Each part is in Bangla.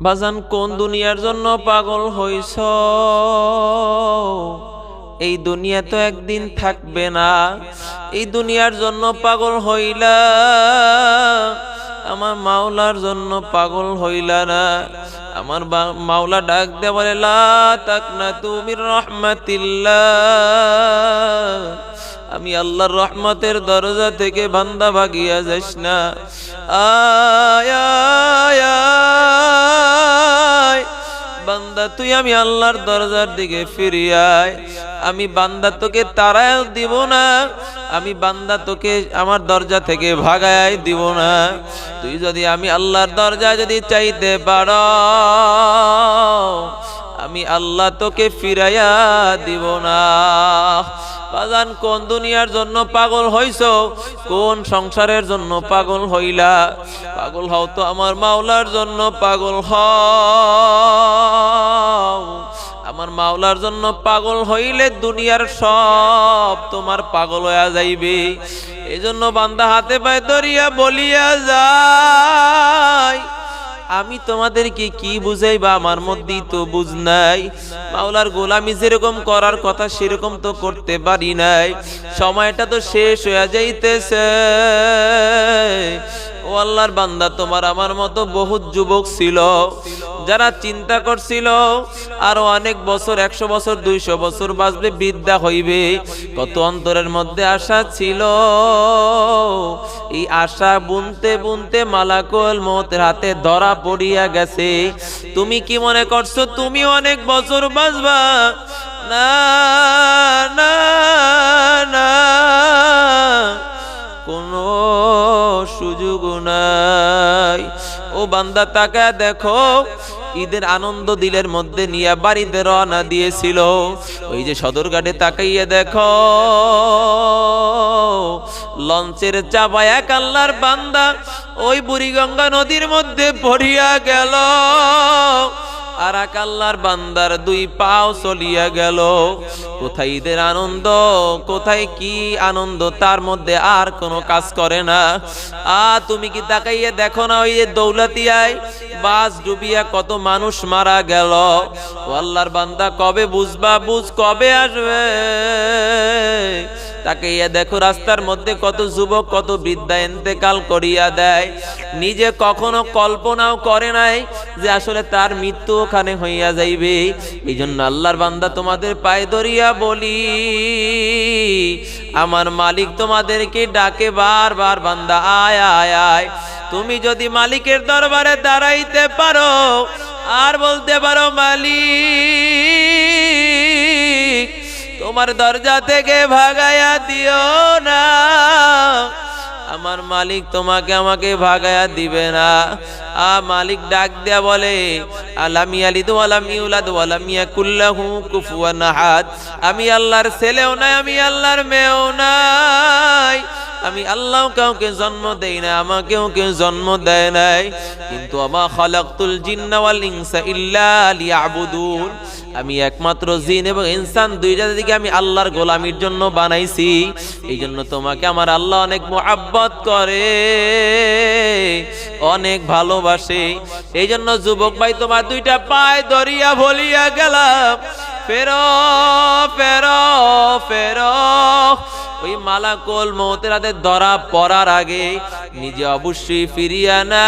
বাজান কোন দুনিয়ার জন্য পাগল হইছ? এই দুনিয়া তো একদিন থাকবে না। এই দুনিয়ার জন্য পাগল হইলা, আমার মাওলার জন্য পাগল হইলা না। আমার মাওলা ডাক দে বলে, লা তাকনাতু মির রাহমাতিল্লাহ। আমি আল্লাহর রহমতের দরজা থেকে বান্দা ভাগিয়া যাস না। আয় আয় আয় বান্দা, তুই আমি আল্লাহর দরজার দিকে ফিরে আয়। আমি বান্দা তোকে তাড়ায় দিব না, আমি বান্দা তোকে আমার দরজা থেকে ভাগায় দিব না। তুই যদি আমি আল্লাহর দরজা যদি চাইতে পারো, আমি আল্লাহ তোকে ফিরাইয়া দিব না। বাজান কোন দুনিয়ার জন্য পাগল হইছো? কোন সংসারের জন্য পাগল হইলা? পাগল হও তো আমার মাওলার জন্য পাগল হও। আমার মাওলার জন্য পাগল হইলে দুনিয়ার সব তোমার পাগল হইয়া যাইবে। এই জন্য বান্দা হাতে পায়ে ধরিয়া বলিয়া যায়, আমি তোমাদেরকে কি বুঝাইবা, আমার মধ্যেই তো বুঝ নাই। মাওলার গোলামি যেরকম করার কথা সেরকম তো করতে পারি নাই। সময়টা তো শেষ হয়ে যাইতেছে। ও আল্লাহর বান্দা, তোমার আমার মতো বহুত যুবক ছিল যারা চিন্তা করছিল আরো অনেক বছর, 100 বছর 200 বছর বাঁচবে, বিদ্যা হইবে। কত অন্তরের মধ্যে আশা ছিল। এই আশা বুনতে বুনতে মালাকুল মউতের হাতে ধরা পড়িয়া গেছে। তুমি কি মনে করছো তুমি অনেক বছর বাঁচবা? না না না, কোনো সুযোগ নাই। ও বান্দা তাকায় দেখো, ঈদের আনন্দ দিলের মধ্যে নিয়ে বাড়িতে রওনা দিয়েছিল। ওই যে সদরঘাটে তাকাইয়ে দেখো, লঞ্চের চাপায় এক আল্লাহর বান্দা ওই বুড়িগঙ্গা নদীর মধ্যে পড়িয়া গেল। আর এক আল্লাহর বান্দার 2 পাও চলিয়া গেল। কোথায় ঈদের আনন্দ, কোথায় কি আনন্দ, তার মধ্যে আর কোনো কাজ করে না। তুমি কি তাকাইয়ে দেখো না, ওই যে দৌলতিয়ায় বাস ডুবিয়া কত মানুষ মারা গেল। ও আল্লাহর বান্দা, কবে বুঝবা? বুঝ কবে আসবে? তাকে দেখো রাস্তার মধ্যে কত যুবক, কত বৃদ্ধা ইন্তেকাল করিয়া দেয়। নিজে কখনো কল্পনাও করে নাই যে আসলে তার মৃত্যু ওখানে হইয়া যাইবে। এই জন্য আল্লাহর বান্দা, তোমাদের পায়ে ধরিয়া বলি, আমার মালিক তোমাদেরকে ডাকে বারবার, বান্দা আয় আয় আয়। তুমি যদি মালিকের দরবারে দাঁড়াইতে পারো আর বলতে পারো, মালিক তোমার দরজা থেকে ভাগায়া দিও না, আমার মালিক তোমাকে আমাকে ভাগায়া দিবে না। মালিক ডাক দেয়া বলে, আলাম ইয়ালিদ ওয়ালাম ইউলাদ ওয়ালাম ইয়াকুল লাহু কুফুয়ান আহাদ। আমি আল্লাহর ছেলেও নাই, আমি আল্লাহর মেয়েও নাই। আমি আল্লাহ কাউকে জন্ম দেই না, আমাকেও কেউ জন্ম দেয় নাই। কিন্তু আমা খালাকতুল জিন্না ওয়াল ইনসা ইল্লা লিয়াবুদুন। আমি একমাত্র জিন এবং ইনসান দুইটাকে আমি আল্লাহর গোলামির জন্য বানাইছি। এই জন্য তোমাকে আমার আল্লাহ অনেক মুহাব্বত করে, অনেক ভালোবাসে। এই জন্য যুবক ভাই, তোমার 2টা পায়ে ধরিয়া বলিয়া গেলাম, ফেরো ফেরো ফেরো। ওই মালাকুল মউতের হাতে ধরা পড়ার আগে নিজে অবশ্যই ফিরিয়া না।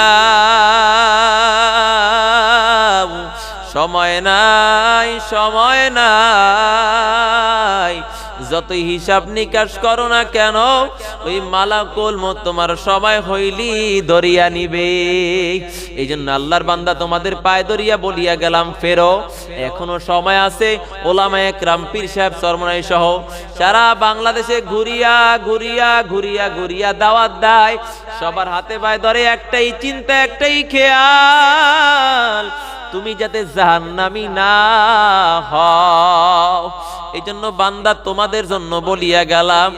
সময় নাই, সময় নাই। যতই হিসাব নিকাশ করো না কেন, ওই মালাকুল মউত তোমার সময় হইলি ধরিয়া নিবে। এই জন্য আল্লাহর বান্দা, তোমাদের পায়ে ধরিয়া বলিয়া গেলাম, ফেরো, এখনো সময় আছে। ওলামায়ে কেরাম, পীর সাহেব চরমনাই সহ সারা বাংলাদেশে ঘুরিয়া ঘুরিয়া ঘুরিয়া ঘুরিয়া দাওয়াত দেয়। সবার হাতে পায়ে ধরে একটাই চিন্তা, একটাই খেয়াল, তুমি যাতে জাহান্নামী না হও। এই জন্য বান্দা, তোমাদের জন্য বলিয়া গেলাম।